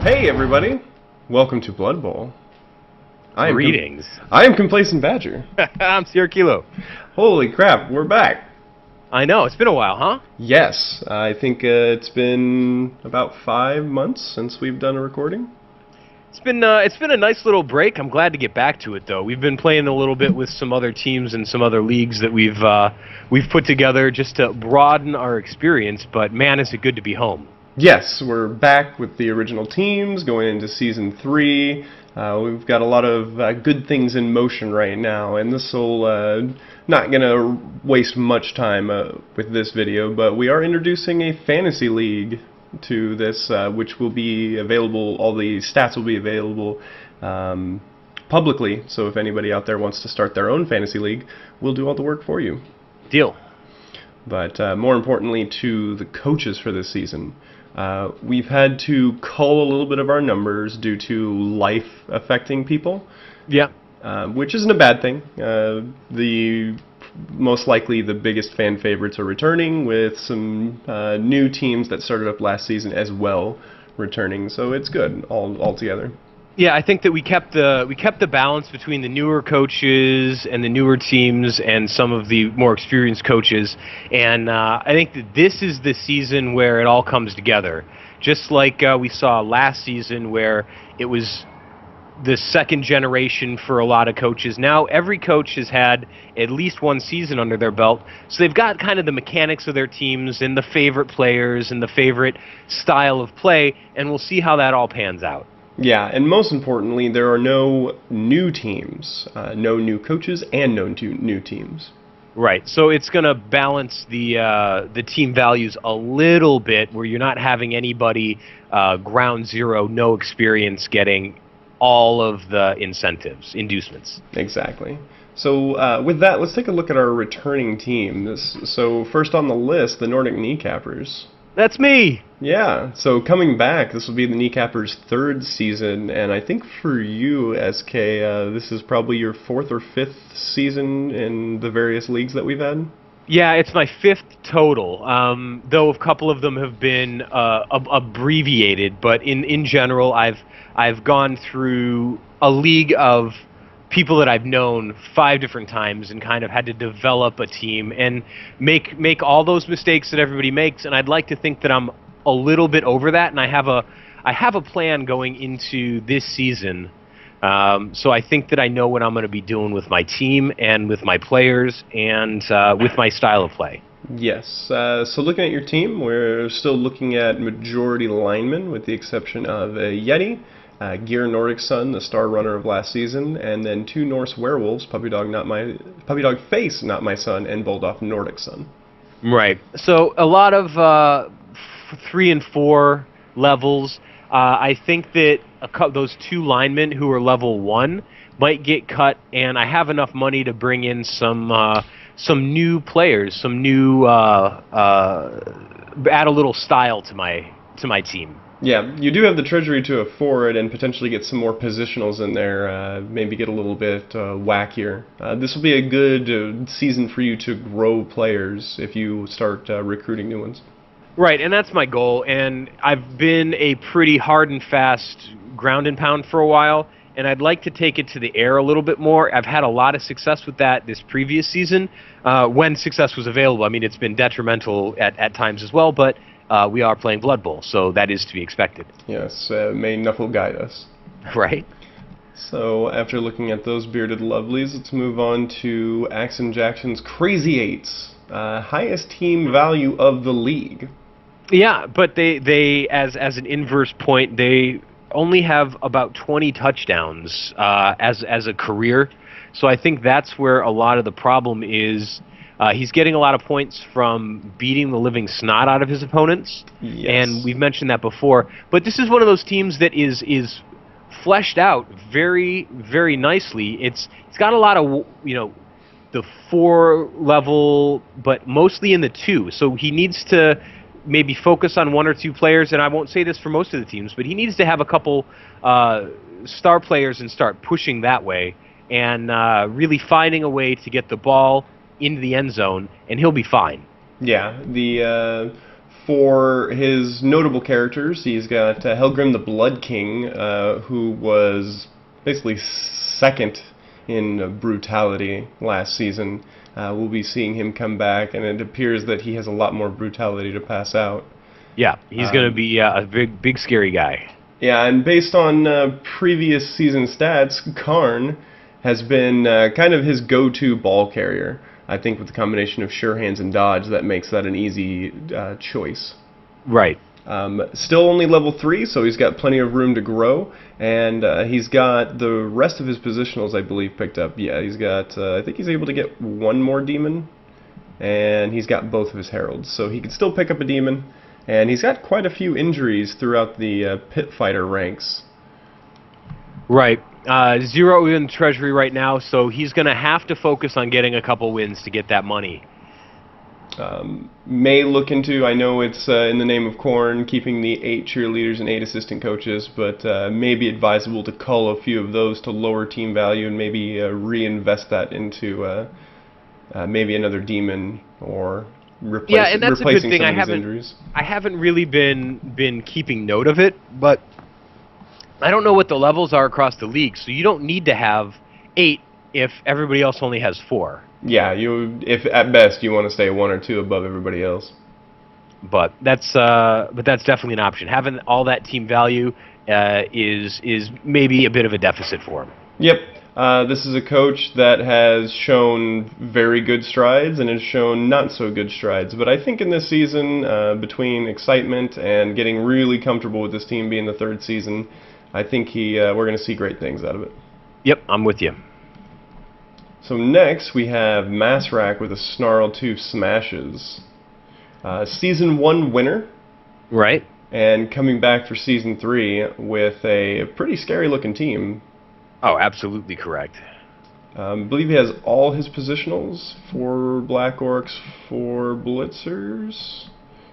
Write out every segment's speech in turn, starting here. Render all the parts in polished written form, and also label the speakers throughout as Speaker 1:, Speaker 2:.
Speaker 1: Hey everybody, welcome to Blood Bowl.
Speaker 2: Greetings.
Speaker 1: I am Complacent Badger.
Speaker 2: I'm Sierra Kilo.
Speaker 1: Holy crap, we're back.
Speaker 2: I know, it's been a while, huh?
Speaker 1: Yes, I think it's been about 5 months since we've done a recording.
Speaker 2: It's been a nice little break. I'm glad to get back to it though. We've been playing a little bit with some other teams and some other leagues that we've put together just to broaden our experience, but man, is it good to be home.
Speaker 1: Yes, we're back with the original teams going into Season 3. We've got a lot of good things in motion right now, and this will not going to waste much time with this video, but we are introducing a fantasy league to this, which will be available, all the stats will be available publicly, so if anybody out there wants to start their own fantasy league, we'll do all the work for you.
Speaker 2: Deal.
Speaker 1: But more importantly to the coaches for this season. We've had to cull a little bit of our numbers due to life affecting people.
Speaker 2: Yeah.
Speaker 1: Which isn't a bad thing. Most likely the biggest fan favorites are returning, with some new teams that started up last season as well returning. So it's good all together.
Speaker 2: Yeah, I think that we kept the balance between the newer coaches and the newer teams and some of the more experienced coaches, and I think that this is the season where it all comes together. Just like we saw last season, where it was the second generation for a lot of coaches. Now every coach has had at least one season under their belt, so they've got kind of the mechanics of their teams and the favorite players and the favorite style of play, and we'll see how that all pans out.
Speaker 1: Yeah, and most importantly, there are no new teams, no new coaches, and no new teams.
Speaker 2: Right, so it's going to balance the team values a little bit, where you're not having anybody ground zero, no experience, getting all of the inducements.
Speaker 1: Exactly. So with that, let's take a look at our returning team. So first on the list, the Nordic Kneecappers.
Speaker 2: That's me!
Speaker 1: Yeah, so coming back, this will be the Kneecappers' third season, and I think for you, SK, this is probably your fourth or fifth season in the various leagues that we've had?
Speaker 2: Yeah, it's my fifth total, though a couple of them have been abbreviated, but in general, I've gone through a league of people that I've known 5 different times and kind of had to develop a team and make all those mistakes that everybody makes, and I'd like to think that I'm a little bit over that, and I have a plan going into this season, so I think that I know what I'm going to be doing with my team and with my players and with my style of play.
Speaker 1: Yes, so looking at your team, we're still looking at majority linemen with the exception of Yeti, Gear Nordic Sun, the star runner of last season, and then 2 Norse werewolves, Puppy Dog Face, Not My Son, and Bulldog Nordic Sun.
Speaker 2: Right. So a lot of 3 and 4 levels. I think that those 2 linemen who are level 1 might get cut, and I have enough money to bring in some new players, some new add a little style to my team.
Speaker 1: Yeah, you do have the treasury to afford and potentially get some more positionals in there, maybe get a little bit wackier. This will be a good season for you to grow players if you start recruiting new ones.
Speaker 2: Right, and that's my goal, and I've been a pretty hard and fast ground and pound for a while, and I'd like to take it to the air a little bit more. I've had a lot of success with that this previous season, when success was available. I mean, it's been detrimental at times as well, but we are playing Blood Bowl, so that is to be expected.
Speaker 1: Yes, may Knuckle guide us.
Speaker 2: Right.
Speaker 1: So after looking at those bearded lovelies, let's move on to Axon Jackson's Crazy Eights, highest team value of the league.
Speaker 2: Yeah, but they as an inverse point, they only have about 20 touchdowns as a career, so I think that's where a lot of the problem is. He's getting a lot of points from beating the living snot out of his opponents,
Speaker 1: yes.
Speaker 2: And we've mentioned that before. But this is one of those teams that is fleshed out very, very nicely. It's got a lot of, the 4 level, but mostly in the 2. So he needs to maybe focus on 1 or 2 players, and I won't say this for most of the teams, but he needs to have a couple star players and start pushing that way, and really finding a way to get the ball into the end zone, and he'll be fine.
Speaker 1: Yeah, the For his notable characters, he's got Helgrim the Blood King, who was basically second in brutality last season. We'll be seeing him come back, and it appears that he has a lot more brutality to pass out.
Speaker 2: Yeah, he's going to be a big, scary guy.
Speaker 1: Yeah, and based on previous season stats, Karn has been kind of his go-to ball carrier. I think with the combination of sure hands and dodge, that makes that an easy choice.
Speaker 2: Right.
Speaker 1: Still only level 3, so he's got plenty of room to grow, and he's got the rest of his positionals, I believe, picked up. Yeah, he's got, I think he's able to get one more demon, and he's got both of his heralds, so he can still pick up a demon, and he's got quite a few injuries throughout the pit fighter ranks.
Speaker 2: Right. 0 in treasury right now, so he's going to have to focus on getting a couple wins to get that money.
Speaker 1: May look into, I know it's in the name of Korn, keeping the 8 cheerleaders and 8 assistant coaches, but may be advisable to cull a few of those to lower team value and maybe reinvest that into maybe another demon or replacing some of his injuries.
Speaker 2: I haven't really been keeping note of it, but I don't know what the levels are across the league, so you don't need to have 8 if everybody else only has 4.
Speaker 1: Yeah, if at best you want to stay 1 or 2 above everybody else.
Speaker 2: But that's definitely an option. Having all that team value is maybe a bit of a deficit for him.
Speaker 1: Yep. This is a coach that has shown very good strides and has shown not so good strides. But I think in this season, between excitement and getting really comfortable with this team being the 3rd season, I think we're going to see great things out of it.
Speaker 2: Yep, I'm with you.
Speaker 1: So next we have Masrak with a Snarl 2 Smashes. Season 1 winner.
Speaker 2: Right.
Speaker 1: And coming back for Season 3 with a pretty scary looking team.
Speaker 2: Oh, absolutely correct.
Speaker 1: I believe he has all his positionals for Black Orcs for Blitzers.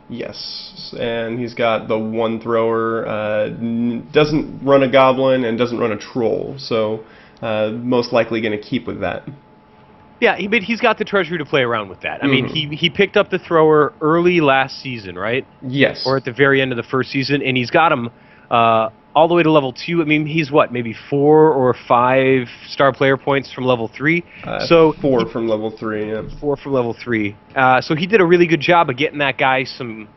Speaker 1: Yes, and he's got the 1 thrower, doesn't run a Goblin and doesn't run a Troll, so most likely going to keep with that.
Speaker 2: Yeah, but he's got the treasury to play around with that. I mean, he picked up the thrower early last season, right?
Speaker 1: Yes.
Speaker 2: Or at the very end of the first season, and he's got him all the way to level 2. I mean, he's what, maybe 4 or 5 star player points from level 3?
Speaker 1: So 4 from level 3, yeah.
Speaker 2: 4 from level 3. So he did a really good job of getting that guy some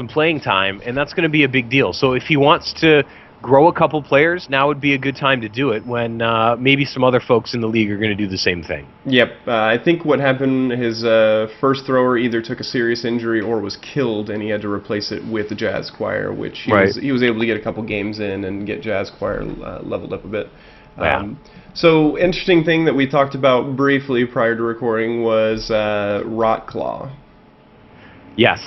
Speaker 2: playing time, and that's going to be a big deal. So if he wants to grow a couple players, now would be a good time to do it when maybe some other folks in the league are going to do the same thing.
Speaker 1: Yep. I think what happened, his first thrower either took a serious injury or was killed, and he had to replace it with the Jazz Choir, which he was able to get a couple games in and get Jazz Choir leveled up a bit. So, interesting thing that we talked about briefly prior to recording was Rot Claw.
Speaker 2: Yes.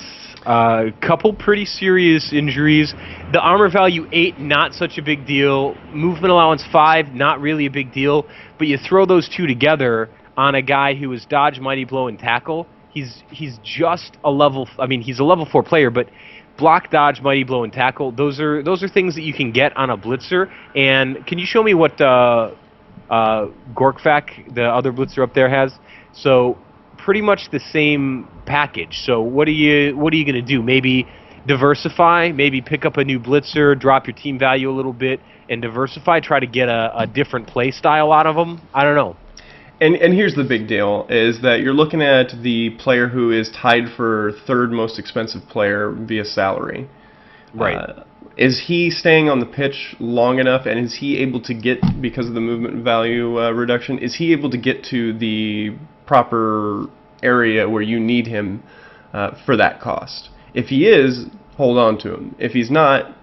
Speaker 2: Couple pretty serious injuries. The armor value 8, not such a big deal. Movement allowance 5, not really a big deal. But you throw those two together on a guy who is dodge, mighty blow, and tackle. He's just a level. I mean, he's a level 4 player, but block, dodge, mighty blow, and tackle. Those are things that you can get on a blitzer. And can you show me what Gorkfak, the other blitzer up there, has? So pretty much the same package. So what are you going to do? Maybe diversify, maybe pick up a new blitzer, drop your team value a little bit, and diversify, try to get a different play style out of them? I don't know.
Speaker 1: And here's the big deal, is that you're looking at the player who is tied for 3rd most expensive player via salary.
Speaker 2: Right.
Speaker 1: Is he staying on the pitch long enough, and is he able to get, because of the movement value reduction, is he able to get to the proper area where you need him for that cost? If he is, hold on to him. If he's not,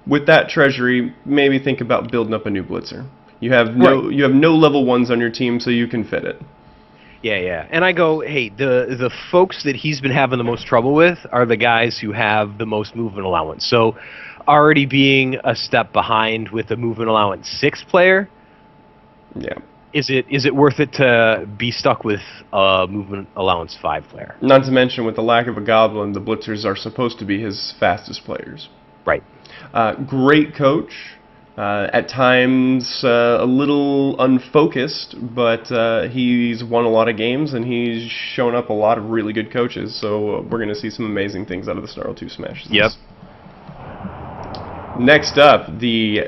Speaker 1: with that treasury, maybe think about building up a new blitzer. You have no level 1s on your team, so you can fit it.
Speaker 2: Yeah. And I go, hey, the folks that he's been having the most trouble with are the guys who have the most movement allowance. So already being a step behind with a movement allowance 6 player,
Speaker 1: yeah.
Speaker 2: Is it worth it to be stuck with a movement allowance 5 player?
Speaker 1: Not to mention, with the lack of a Goblin, the blitzers are supposed to be his fastest players.
Speaker 2: Right.
Speaker 1: Great coach. At times a little unfocused, but he's won a lot of games and he's shown up a lot of really good coaches. So we're going to see some amazing things out of the Snarl 2 Smash.
Speaker 2: Yep.
Speaker 1: Next up, the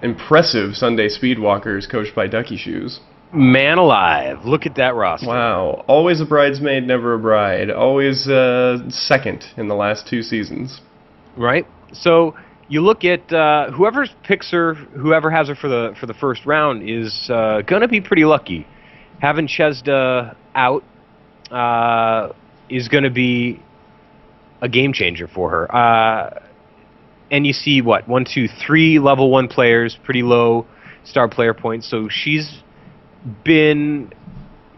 Speaker 1: impressive Sunday Speedwalkers, coached by Ducky Shoes.
Speaker 2: Man alive. Look at that roster.
Speaker 1: Wow. Always a bridesmaid, never a bride. Always second in the last 2 seasons.
Speaker 2: Right? So you look at whoever picks her, whoever has her for the first round is going to be pretty lucky. Having Chesda out is going to be a game changer for her. And you see, what, 1, 2, 3 level 1 players, pretty low star player points. So she's been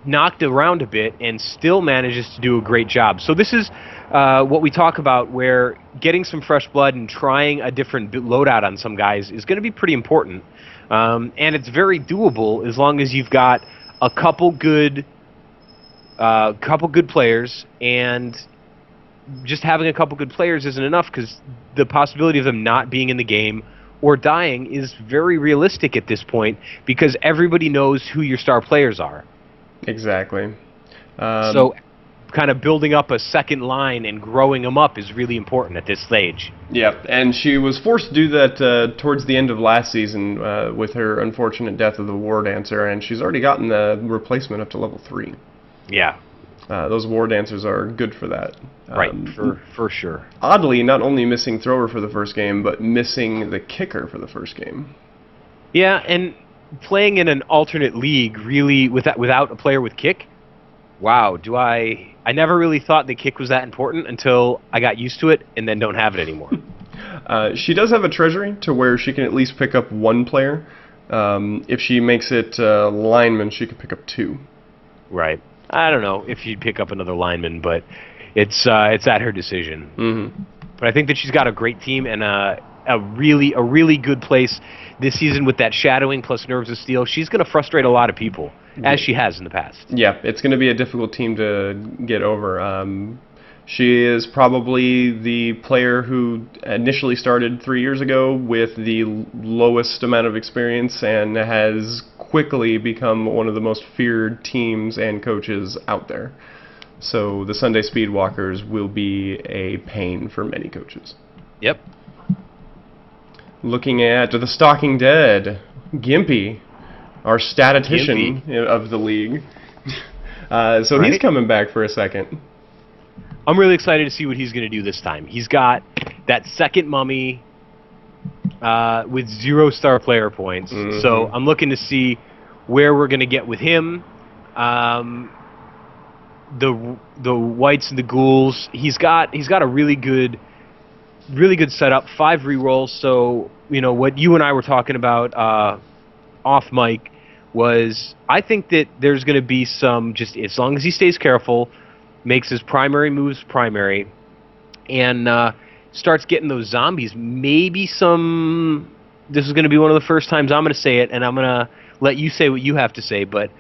Speaker 2: knocked around a bit and still manages to do a great job. So this is what we talk about, where getting some fresh blood and trying a different loadout on some guys is going to be pretty important. And it's very doable as long as you've got a couple good players, and just having a couple good players isn't enough, because the possibility of them not being in the game or dying is very realistic at this point, because everybody knows who your star players are.
Speaker 1: Exactly.
Speaker 2: So kind of building up a second line and growing them up is really important at this stage.
Speaker 1: Yep, and she was forced to do that towards the end of last season with her unfortunate death of the War Dancer, and she's already gotten the replacement up to level 3.
Speaker 2: Yeah.
Speaker 1: Those War Dancers are good for that.
Speaker 2: Right, for sure.
Speaker 1: Oddly, not only missing thrower for the first game, but missing the kicker for the first game.
Speaker 2: Yeah, and playing in an alternate league, really, without a player with kick, wow, I never really thought the kick was that important until I got used to it and then don't have it anymore.
Speaker 1: She does have a treasury to where she can at least pick up 1 player. If she makes it lineman, she can pick up 2.
Speaker 2: Right. I don't know if she'd pick up another lineman, but it's at her decision.
Speaker 1: Mm-hmm.
Speaker 2: But I think that she's got a great team and a really good place this season with that shadowing plus Nerves of Steel. She's going to frustrate a lot of people, as she has in the past.
Speaker 1: Yeah, it's going to be a difficult team to get over. She is probably the player who initially started 3 years ago with the lowest amount of experience and has quickly become one of the most feared teams and coaches out there. So the Sunday Speedwalkers will be a pain for many coaches.
Speaker 2: Yep.
Speaker 1: Looking at the Stalker Dead, Gimpy, our statistician of the league. So he's coming back for a second.
Speaker 2: I'm really excited to see what he's going to do this time. He's got that second mummy with 0 star player points. Mm-hmm. So I'm looking to see where we're going to get with him. The whites and the ghouls. He's got a really good setup. 5 rerolls. So what you and I were talking about off mic was, I think that there's going to be some, just as long as he stays careful, makes his primary moves primary, and starts getting those zombies. Maybe some... This is going to be one of the first times I'm going to say it, and I'm going to let you say what you have to say, but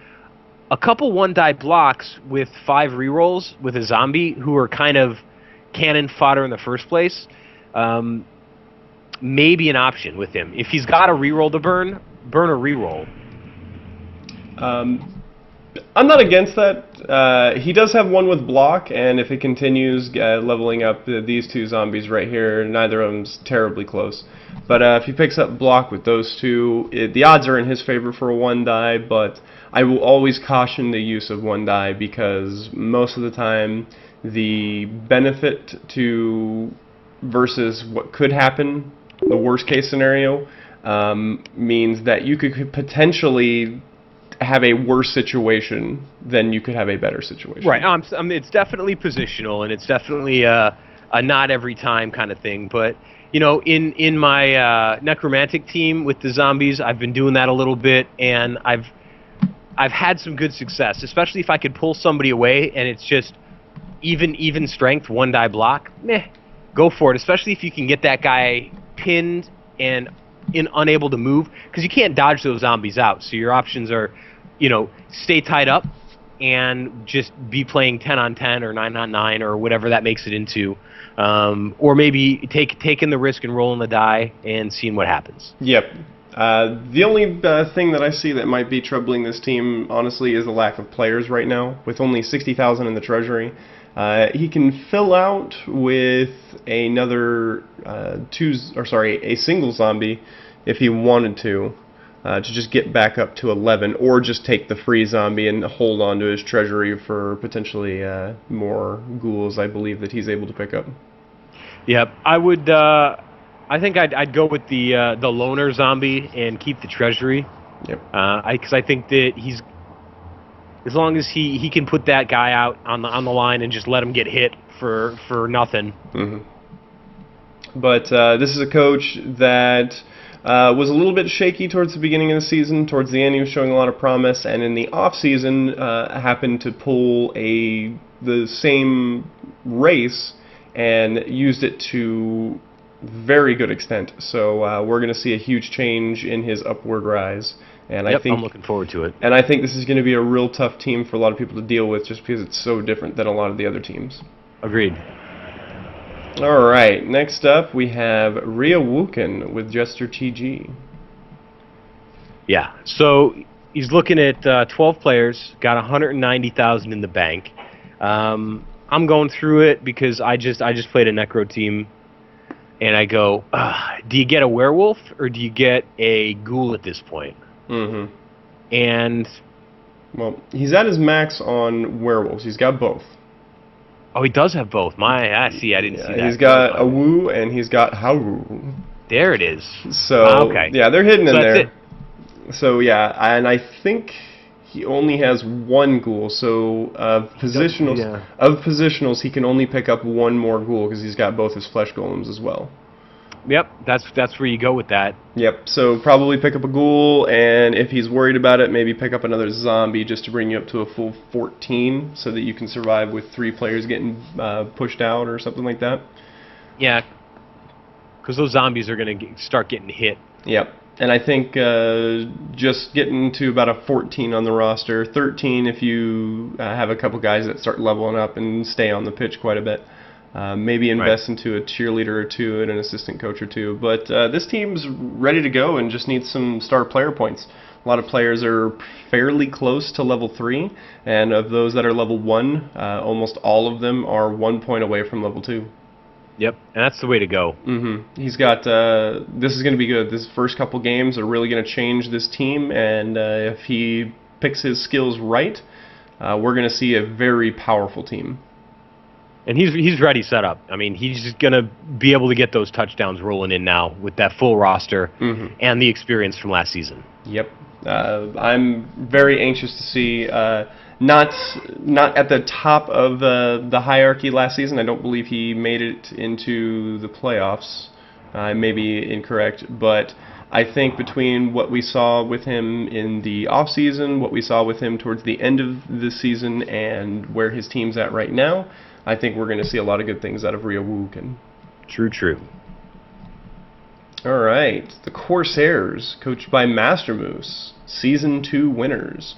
Speaker 2: a couple 1-die blocks with 5 rerolls with a zombie who are kind of cannon fodder in the first place, may be an option with him. If he's got a reroll to burn a reroll.
Speaker 1: I'm not against that. He does have 1 with block, and if it continues leveling up these 2 zombies right here, neither of them's terribly close. But if he picks up block with those 2, the odds are in his favor for a 1-die, but I will always caution the use of 1-die, because most of the time the benefit to versus what could happen, the worst case scenario, means that you could potentially have a worse situation than you could have a better situation.
Speaker 2: Right. It's definitely positional, and it's definitely a not every time kind of thing. But in my necromantic team with the zombies, I've been doing that a little bit, and I've had some good success, especially if I could pull somebody away and it's just even strength 1-die block. Go for it. Especially if you can get that guy pinned and unable to move, because you can't dodge those zombies out. So your options are, stay tied up and just be playing 10 on 10 or 9 on 9 or whatever that makes it into, or maybe taking the risk and rolling the die and seeing what happens.
Speaker 1: Yep. The only thing that I see that might be troubling this team, honestly, is the lack of players right now. With only 60,000 in the treasury, he can fill out with another a single zombie if he wanted to just get back up to 11, or just take the free zombie and hold on to his treasury for potentially more ghouls. I believe that he's able to pick up.
Speaker 2: Yep, I would. I think I'd go with the loner zombie and keep the treasury.
Speaker 1: Yep.
Speaker 2: Because I think that he's, as long as he can put that guy out on the line and just let him get hit for nothing.
Speaker 1: Mm-hmm. But this is a coach that was a little bit shaky towards the beginning of the season. Towards the end, he was showing a lot of promise, and in the off season, happened to pull the same race and used it to very good extent. So we're going to see a huge change in his upward rise. And
Speaker 2: yep, I'm looking forward to it.
Speaker 1: And I think this is going to be a real tough team for a lot of people to deal with, just because it's so different than a lot of the other teams.
Speaker 2: Agreed.
Speaker 1: All right, next up we have Rhea Wuken with Jester TG.
Speaker 2: Yeah, so he's looking at 12 players, got 190,000 in the bank. I'm going through it because I just played a Necro team, and I go, do you get a werewolf or do you get a ghoul at this point?
Speaker 1: Mm-hmm.
Speaker 2: And
Speaker 1: well, he's at his max on werewolves. He's got both.
Speaker 2: Oh, he does have both. I didn't see that.
Speaker 1: He's got a Wu and he's got Haru.
Speaker 2: There it is.
Speaker 1: So
Speaker 2: okay.
Speaker 1: Yeah, they're hidden in there.
Speaker 2: It.
Speaker 1: So yeah, and I think he only has one ghoul. So of positionals, he can only pick up one more ghoul because he's got both his flesh golems as well.
Speaker 2: Yep, that's where you go with that.
Speaker 1: Yep, so probably pick up a ghoul, and if he's worried about it, maybe pick up another zombie just to bring you up to a full 14 so that you can survive with 3 players getting pushed out or something like that.
Speaker 2: Yeah, because those zombies are going to start getting hit.
Speaker 1: Yep, and I think just getting to about a 14 on the roster, 13 if you have a couple guys that start leveling up and stay on the pitch quite a bit. Maybe invest into a cheerleader or two and an assistant coach or two. But this team's ready to go and just needs some star player points. A lot of players are fairly close to level 3, and of those that are level 1, almost all of them are 1 point away from level 2.
Speaker 2: Yep, and that's the way to go.
Speaker 1: Mm-hmm. He's got, this is going to be good. This first couple games are really going to change this team, and if he picks his skills right, we're going to see a very powerful team.
Speaker 2: And he's ready set up. I mean, he's just going to be able to get those touchdowns rolling in now with that full roster and the experience from last season.
Speaker 1: Yep. I'm very anxious to see, not at the top of the hierarchy last season. I don't believe he made it into the playoffs. I may be incorrect, but I think between what we saw with him in the offseason, what we saw with him towards the end of the season, and where his team's at right now, I think we're going to see a lot of good things out of Rhea Wuken.
Speaker 2: True.
Speaker 1: All right, the Corsairs, coached by Master Moose, Season 2 winners.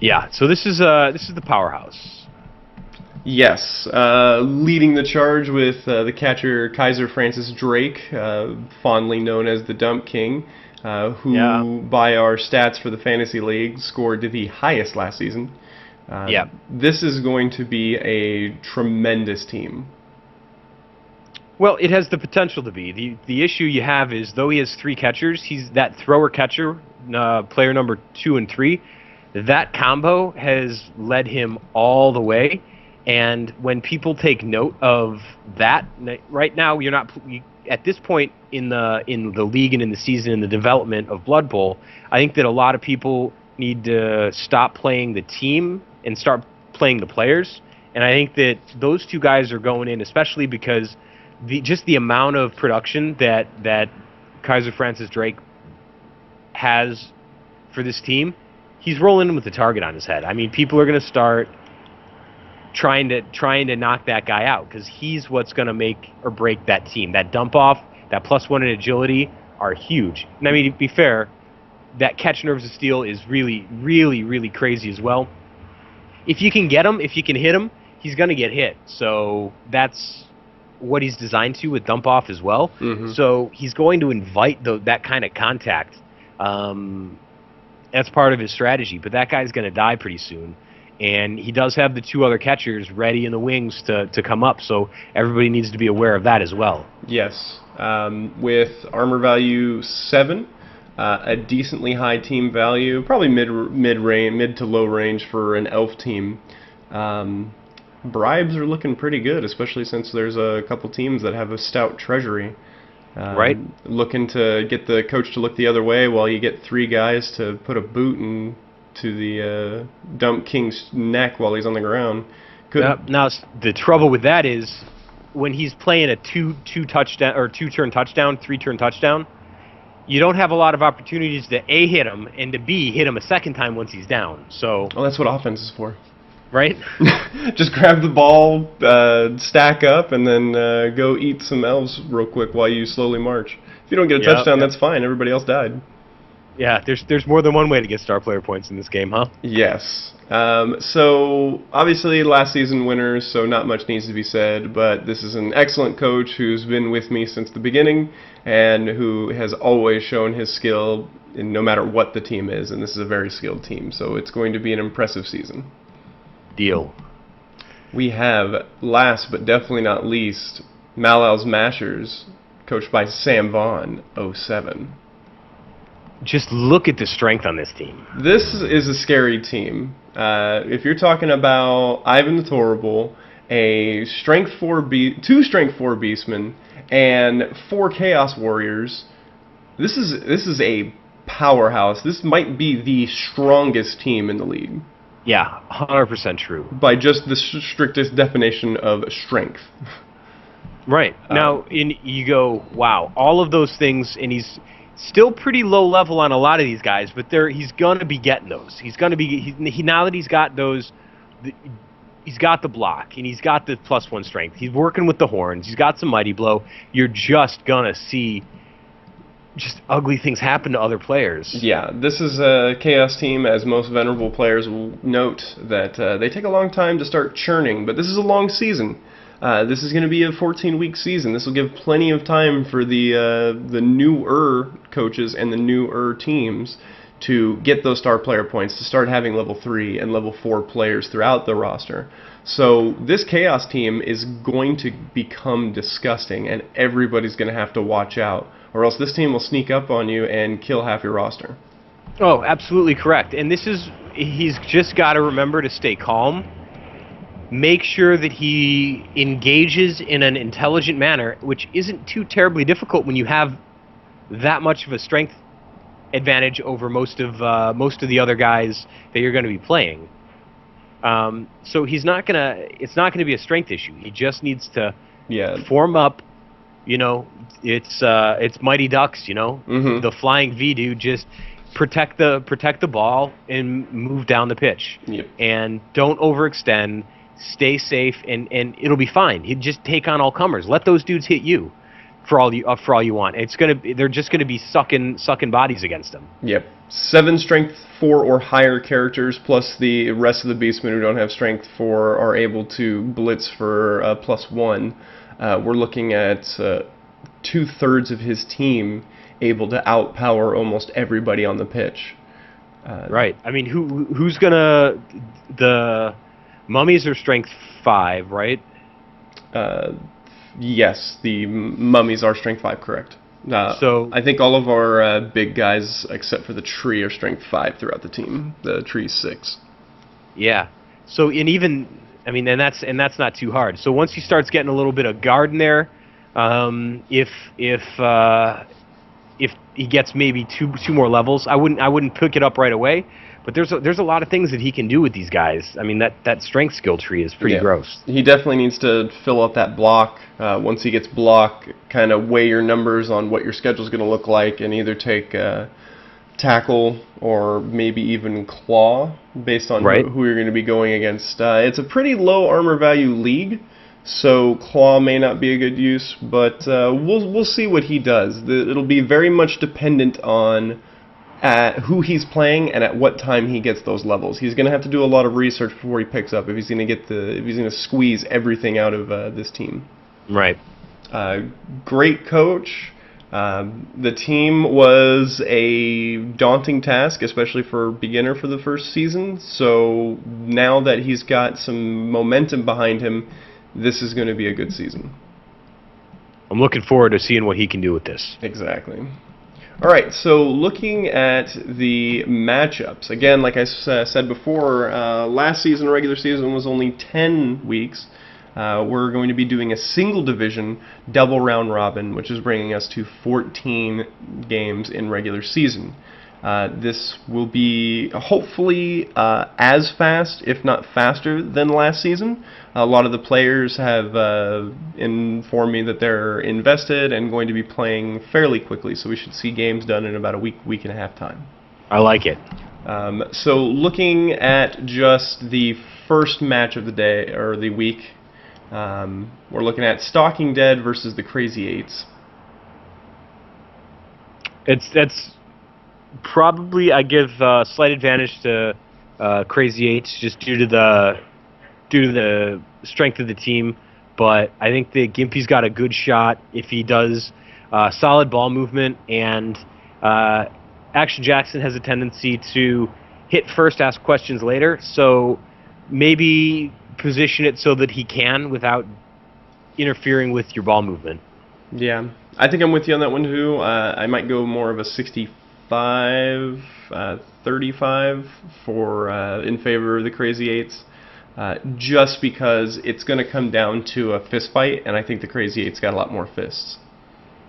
Speaker 2: Yeah, so this is the powerhouse.
Speaker 1: Yes, leading the charge with the catcher Kaiser Francis Drake, fondly known as the Dump King, who by our stats for the Fantasy League scored the highest last season. This is going to be a tremendous team.
Speaker 2: Well, it has the potential to be. The issue you have is, though he has 3 catchers, he's that thrower-catcher, player number 2 and 3. That combo has led him all the way. And when people take note of that, right now you're not at this point in the league and in the season and the development of Blood Bowl. I think that a lot of people need to stop playing the team and start playing the players. And I think that those 2 guys are going in, especially because the amount of production that Kaiser Francis Drake has for this team, he's rolling with the target on his head. I mean, people are going to start trying to knock that guy out because he's what's going to make or break that team. That dump off, that +1 in agility are huge. And I mean, to be fair, that catch Nerves of Steel is really, really, really crazy as well. If you can get him, if you can hit him, he's going to get hit. So that's what he's designed to with dump off as well.
Speaker 1: Mm-hmm.
Speaker 2: So he's going to invite that kind of contact. That's part of his strategy. But that guy's going to die pretty soon. And he does have the 2 other catchers ready in the wings to come up. So everybody needs to be aware of that as well.
Speaker 1: Yes. With armor value 7, a decently high team value, probably mid to low range for an elf team. Bribes are looking pretty good, especially since there's a couple teams that have a stout treasury.
Speaker 2: Right.
Speaker 1: Looking to get the coach to look the other way while you get 3 guys to put a boot into the dump king's neck while he's on the ground.
Speaker 2: Now the trouble with that is when he's playing a 2-touchdown or 2-turn touchdown, 3-turn touchdown, you don't have a lot of opportunities to A, hit him, and to B, hit him a second time once he's down. So
Speaker 1: that's what offense is for.
Speaker 2: Right?
Speaker 1: Just grab the ball, stack up, and then go eat some elves real quick while you slowly march. If you don't get a touchdown, that's fine. Everybody else died.
Speaker 2: Yeah, there's more than one way to get star player points in this game, huh?
Speaker 1: Yes. So, obviously, last season winners, so not much needs to be said, but this is an excellent coach who's been with me since the beginning and who has always shown his skill in no matter what the team is, and this is a very skilled team, so it's going to be an impressive season.
Speaker 2: Deal.
Speaker 1: We have, last but definitely not least, Malal's Mashers, coached by Sam Vaughn, 07.
Speaker 2: Just look at the strength on this team.
Speaker 1: This is a scary team. If you're talking about Ivan the Torrible, a strength 4 2 strength 4 beastmen, and 4 Chaos Warriors, this is a powerhouse. This might be the strongest team in the league.
Speaker 2: Yeah, 100% true.
Speaker 1: By just the strictest definition of strength.
Speaker 2: Right. Now, you go, wow, all of those things, and he's still pretty low level on a lot of these guys, but he's going to be getting those. He's going to be, now that he's got those, he's got the block, and he's got the +1 strength. He's working with the horns. He's got some mighty blow. You're just going to see just ugly things happen to other players.
Speaker 1: Yeah, this is a Chaos team, as most venerable players will note, that they take a long time to start churning, but this is a long season. This is going to be a 14-week season. This will give plenty of time for the newer coaches and the newer teams to get those star player points, to start having level 3 and level 4 players throughout the roster. So this Chaos team is going to become disgusting, and everybody's going to have to watch out, or else this team will sneak up on you and kill half your roster.
Speaker 2: Oh, absolutely correct. And he's just got to remember to stay calm. Make sure that he engages in an intelligent manner, which isn't too terribly difficult when you have that much of a strength advantage over most of the other guys that you're going to be playing. So it's not gonna be a strength issue. He just needs to form up. You know, it's Mighty Ducks. You know, the flying V dude, just protect the ball and move down the pitch.
Speaker 1: Yep. And
Speaker 2: don't overextend. Stay safe, and it'll be fine. He'd just take on all comers. Let those dudes hit you for all you want. They're just gonna be sucking bodies against them.
Speaker 1: Yep. 7 strength 4 or higher characters, plus the rest of the beastmen who don't have strength 4 are able to blitz for +1. We're looking at 2/3 of his team able to outpower almost everybody on the pitch.
Speaker 2: Right. I mean, who's gonna the Mummies are strength 5, right?
Speaker 1: Yes, the Mummies are strength 5, correct.
Speaker 2: So
Speaker 1: I think all of our big guys, except for the Tree, are strength 5 throughout the team. The Tree's 6.
Speaker 2: Yeah. So and that's not too hard. So once he starts getting a little bit of guard in there, if he gets maybe two more levels, I wouldn't pick it up right away. But there's a lot of things that he can do with these guys. I mean, that strength skill tree is pretty gross.
Speaker 1: He definitely needs to fill out that block. Once he gets block, kind of weigh your numbers on what your schedule is going to look like, and either take tackle or maybe even claw based on who you're going to be going against. It's a pretty low armor value league, so claw may not be a good use, but we'll see what he does. It'll be very much dependent on who he's playing and at what time he gets those levels. He's going to have to do a lot of research before he picks up if he's going to squeeze everything out of this team.
Speaker 2: Right.
Speaker 1: Great coach. The team was a daunting task, especially for a beginner for the first season. So now that he's got some momentum behind him, this is going to be a good season.
Speaker 2: I'm looking forward to seeing what he can do with this.
Speaker 1: Exactly. All right, so looking at the matchups, again, like I said before, last season, regular season, was only 10 weeks. We're going to be doing a single division double round robin, which is bringing us to 14 games in regular season. This will be hopefully as fast, if not faster, than last season. A lot of the players have informed me that they're invested and going to be playing fairly quickly, so we should see games done in about a week and a half time.
Speaker 2: I like it.
Speaker 1: So looking at just the first match of the day, or the week, we're looking at Stalker Dead versus the Crazy Eights.
Speaker 2: That's probably, I give slight advantage to Crazy Eights just due to the strength of the team, but I think that Gimpy's got a good shot if he does solid ball movement, and Action Jackson has a tendency to hit first, ask questions later, so maybe position it so that he can without interfering with your ball movement.
Speaker 1: Yeah, I think I'm with you on that one too. I might go more of a 65, 35 for in favor of the Crazy Eights, just because it's going to come down to a fist fight, and I think the Crazy Eights got a lot more fists.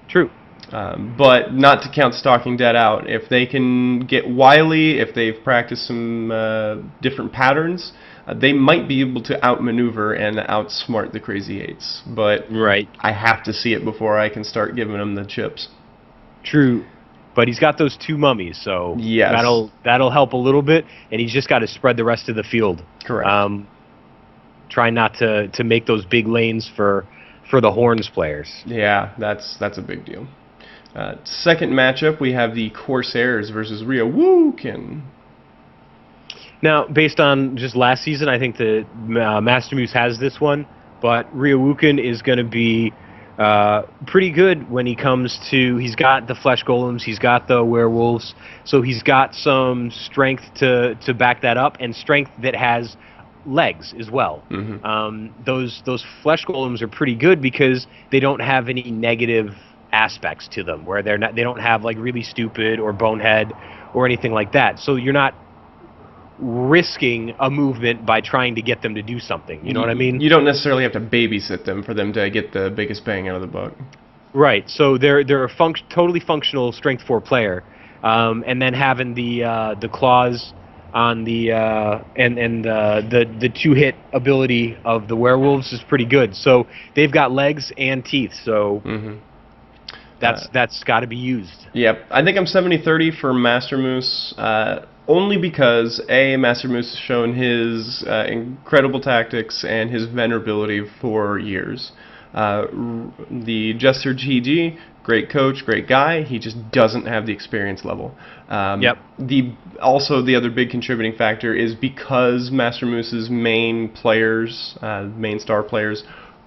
Speaker 2: True.
Speaker 1: But not to count Stalker Dead out. If they can get wily, if they've practiced some different patterns, they might be able to outmaneuver and outsmart the Crazy Eights. But
Speaker 2: right.
Speaker 1: I have to see it before I can start giving them the chips.
Speaker 2: True. But he's got those two mummies, so
Speaker 1: yes,
Speaker 2: that'll help a little bit, and he's just got to spread the rest of the field.
Speaker 1: Correct.
Speaker 2: Try not to make those big lanes for the Horns players.
Speaker 1: Yeah, that's a big deal. Second matchup, we have the Corsairs versus Ryuwukin.
Speaker 2: Now, based on just last season, I think the Master Moose has this one, but Ryuwukin is going to be pretty good when he comes to... He's got the flesh golems, he's got the werewolves, so he's got some strength to back that up, and strength that has legs as well.
Speaker 1: Mm-hmm.
Speaker 2: Those flesh golems are pretty good because they don't have any negative aspects to them, where they don't have like really stupid or bonehead or anything like that. So you're not risking a movement by trying to get them to do something. You know what I mean?
Speaker 1: You don't necessarily have to babysit them for them to get the biggest bang out of the buck.
Speaker 2: Right. So they're a totally functional strength 4 player, and then having the claws on the and the 2-hit ability of the werewolves is pretty good. So they've got legs and teeth. So. Mm-hmm. That's got to be used.
Speaker 1: Yep. I think I'm 70-30 for Master Moose, only because, A, Master Moose has shown his incredible tactics and his venerability for years. The Jester GG, great coach, great guy, he just doesn't have the experience level.
Speaker 2: Yep.
Speaker 1: Also, the other big contributing factor is because Master Moose's main players, main star players,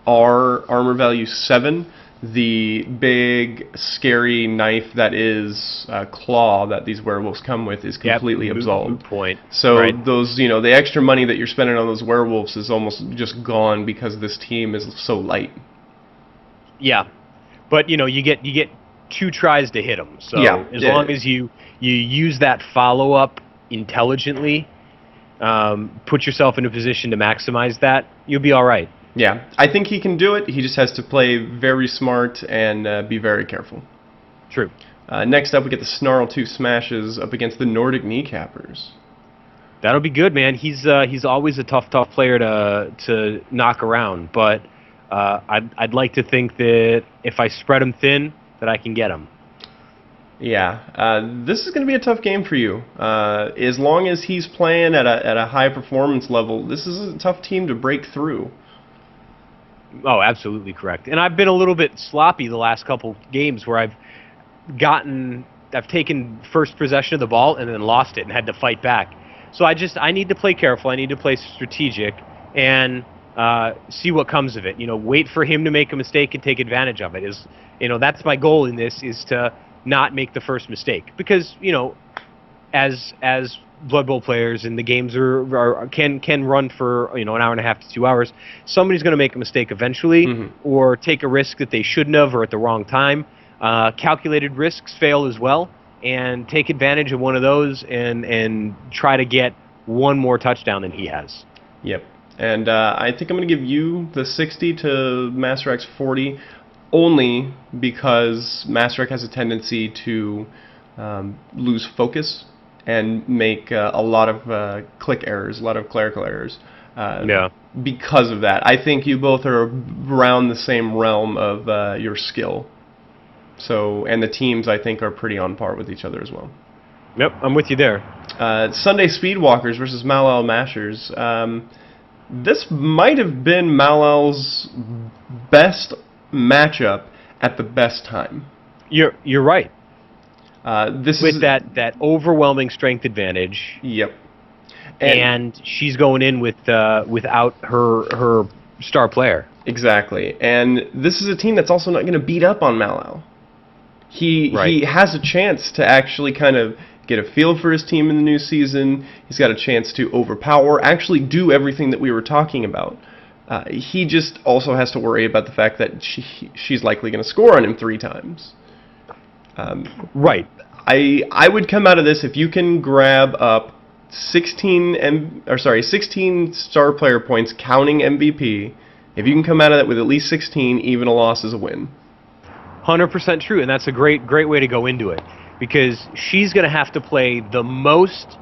Speaker 1: are armor value 7, the big, scary knife that is claw that these werewolves come with is completely absolved.
Speaker 2: Point.
Speaker 1: So
Speaker 2: right.
Speaker 1: Those, the extra money that you're spending on those werewolves is almost just gone because this team is so light.
Speaker 2: Yeah, but you get 2 tries to hit them. So as long as you use that follow up intelligently, put yourself in a position to maximize that, you'll be all right.
Speaker 1: Yeah, I think he can do it. He just has to play very smart and be very careful.
Speaker 2: True.
Speaker 1: Next up, we get the Snarl 2 Smashes up against the Nordic Kneecappers.
Speaker 2: That'll be good, man. He's always a tough player to knock around, but I'd like to think that if I spread him thin, that I can get him.
Speaker 1: Yeah, this is going to be a tough game for you. As long as he's playing at a high performance level, this is a tough team to break through.
Speaker 2: Oh, absolutely correct. And I've been a little bit sloppy the last couple games where I've gotten I've taken first possession of the ball and then lost it and had to fight back. So I need to play careful. I need to play strategic and see what comes of it. Wait for him to make a mistake and take advantage of it. That's my goal in this, is to not make the first mistake, because as Blood Bowl players, and the games can run for an hour and a half to 2 hours, somebody's going to make a mistake eventually, or take a risk that they shouldn't have, or at the wrong time. Calculated risks fail as well, and take advantage of one of those and try to get one more touchdown than he has.
Speaker 1: Yep. And I think I'm going to give you the 60 to Master X 40, only because Master X has a tendency to lose focus and make a lot of click errors, a lot of clerical errors. Because of that, I think you both are around the same realm of your skill. So, and the teams, I think, are pretty on par with each other as well.
Speaker 2: Yep, I'm with you there.
Speaker 1: Sunday Speedwalkers versus Malal Mashers. This might have been Malal's best matchup at the best time.
Speaker 2: You're right.
Speaker 1: This
Speaker 2: with
Speaker 1: is
Speaker 2: that overwhelming strength advantage.
Speaker 1: Yep.
Speaker 2: And she's going in without her star player.
Speaker 1: Exactly. And this is a team that's also not going to beat up on Malal. He has a chance to actually kind of get a feel for his team in the new season. He's got a chance to overpower, actually do everything that we were talking about. He just also has to worry about the fact that she's likely going to score on him 3 times.
Speaker 2: Right.
Speaker 1: I would come out of this, if you can grab up 16 star player points counting MVP. If you can come out of that with at least 16, even a loss is a win.
Speaker 2: 100% true, and that's a great way to go into it, because she's going to have to play the most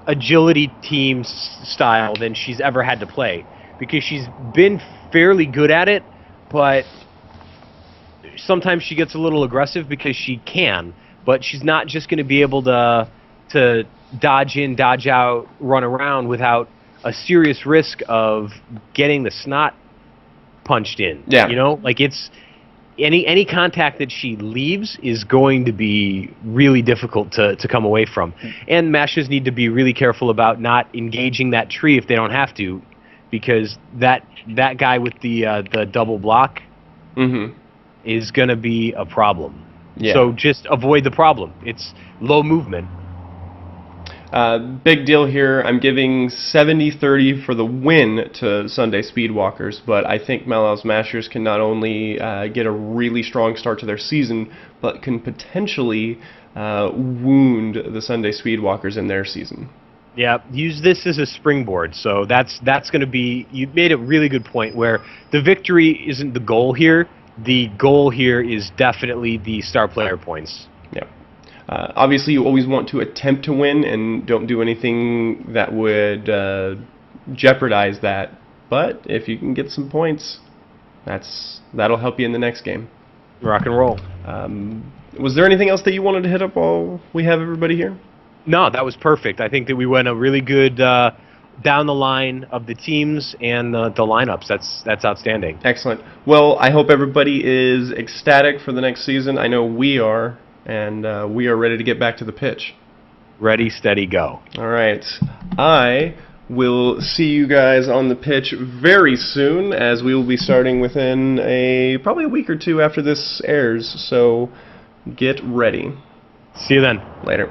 Speaker 2: agility team style than she's ever had to play, because she's been fairly good at it, but sometimes she gets a little aggressive because she can, but she's not just going to be able to dodge in, dodge out, run around without a serious risk of getting the snot punched in.
Speaker 1: Yeah.
Speaker 2: It's any contact that she leaves is going to be really difficult to come away from. And mashers need to be really careful about not engaging that tree if they don't have to, because that guy with the double block is going to be a problem.
Speaker 1: Yeah.
Speaker 2: So just avoid the problem. It's low movement.
Speaker 1: Big deal here. I'm giving 70-30 for the win to Sunday Speedwalkers, but I think Malal's Mashers can not only get a really strong start to their season, but can potentially wound the Sunday Speedwalkers in their season.
Speaker 2: Yeah, use this as a springboard. So that's going to be, you made a really good point, where the victory isn't the goal here. The goal here is definitely the star player points.
Speaker 1: Yeah. Obviously, you always want to attempt to win and don't do anything that would jeopardize that. But if you can get some points, that'll help you in the next game.
Speaker 2: Rock and roll.
Speaker 1: Was there anything else that you wanted to hit up while we have everybody here?
Speaker 2: No, that was perfect. I think that we went a really good down the line of the teams and the lineups. That's outstanding.
Speaker 1: Excellent. Well, I hope everybody is ecstatic for the next season. I know we are. And we are ready to get back to the pitch.
Speaker 2: Ready, steady, go.
Speaker 1: All right. I will see you guys on the pitch very soon, as we will be starting within probably a week or two after this airs. So get ready.
Speaker 2: See you then.
Speaker 1: Later.